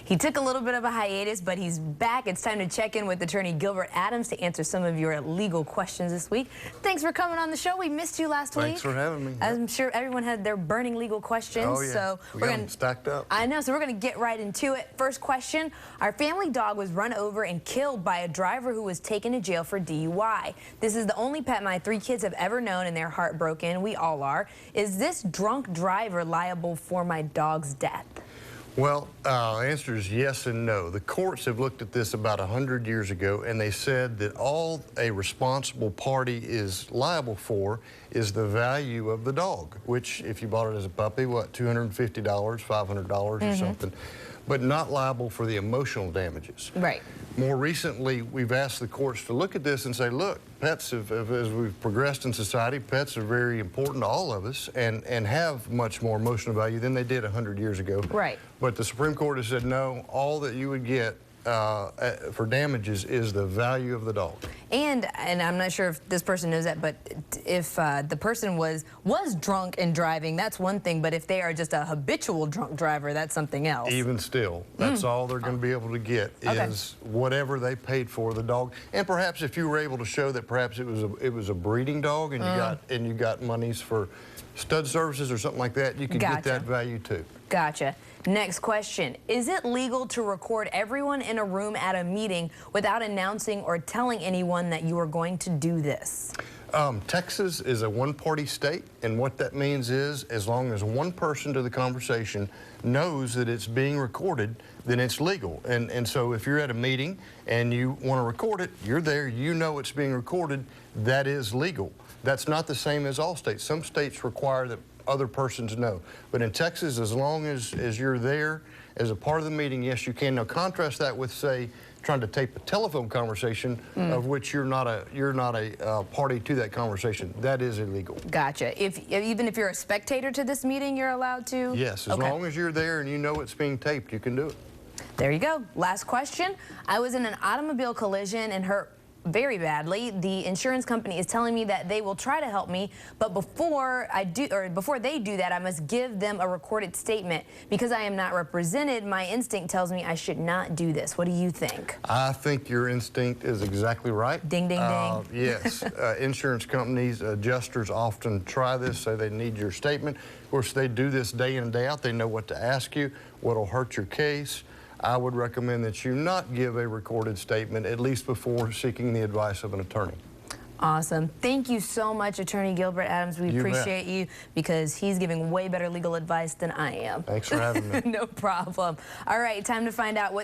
He took a little bit of a hiatus, but he's back. It's time to check in with attorney Gilbert Adams to answer some of your legal questions this week. Thanks for coming on the show. We missed you last week. Thanks for having me. I'm sure everyone had their burning legal questions. Oh, yeah. So we're got them stacked up. I know, so we're going to get right into it. First question, our family dog was run over and killed by a driver who was taken to jail for DUI. This is the only pet my 3 kids have ever known, and they're heartbroken. We all are. Is this drunk driver liable for my dog's death? Well, the answer is yes and no. The courts have looked at this about 100 years ago, and they said that all a responsible party is liable for is the value of the dog, which if you bought it as a puppy, what, $250, $500 or something, but not liable for the emotional damages. Right. More recently, we've asked the courts to look at this and say, look, pets, as we've progressed in society, pets are very important to all of us and have much more emotional value than they did 100 years ago. Right. But the Supreme Court has said, no, all that you would get for damages is the value of the dog. And I'm not sure if this person knows that, but if the person was drunk and driving, that's one thing, but if they are just a habitual drunk driver, that's something else. Even still, that's all they're going to be able to get is whatever they paid for the dog. And perhaps if you were able to show that perhaps it was a breeding dog and you got monies for stud services or something like that, you could get that value too. Gotcha. Next question. Is it legal to record everyone in a room at a meeting without announcing or telling anyone that you are going to do this? Texas is a one-party state, and what that means is as long as one person to the conversation knows that it's being recorded, then it's legal. And so if you're at a meeting and you want to record it, you're there, you know it's being recorded, that is legal. That's not the same as all states. Some states require that other persons know. But in Texas, as long as you're there as a part of the meeting, yes, you can. Now contrast that with, say, trying to tape a telephone conversation of which you're not a party to that conversation. That is illegal. Gotcha. Even if you're a spectator to this meeting, you're allowed to? Yes, as long as you're there and you know it's being taped, you can do it. There you go. Last question. I was in an automobile collision and hurt very badly. The insurance company is telling me that they will try to help me, but before they do that, I must give them a recorded statement. Because I am not represented, my instinct tells me I should not do this. What do you think? I think your instinct is exactly right. Ding, ding, ding. Yes, insurance companies, adjusters often try this, say they need your statement. Of course, they do this day in and day out. They know what to ask you, what will hurt your case. I would recommend that you not give a recorded statement, at least before seeking the advice of an attorney. Awesome. Thank you so much, Attorney Gilbert Adams. We appreciate you because he's giving way better legal advice than I am. Thanks for having me. No problem. All right, time to find out what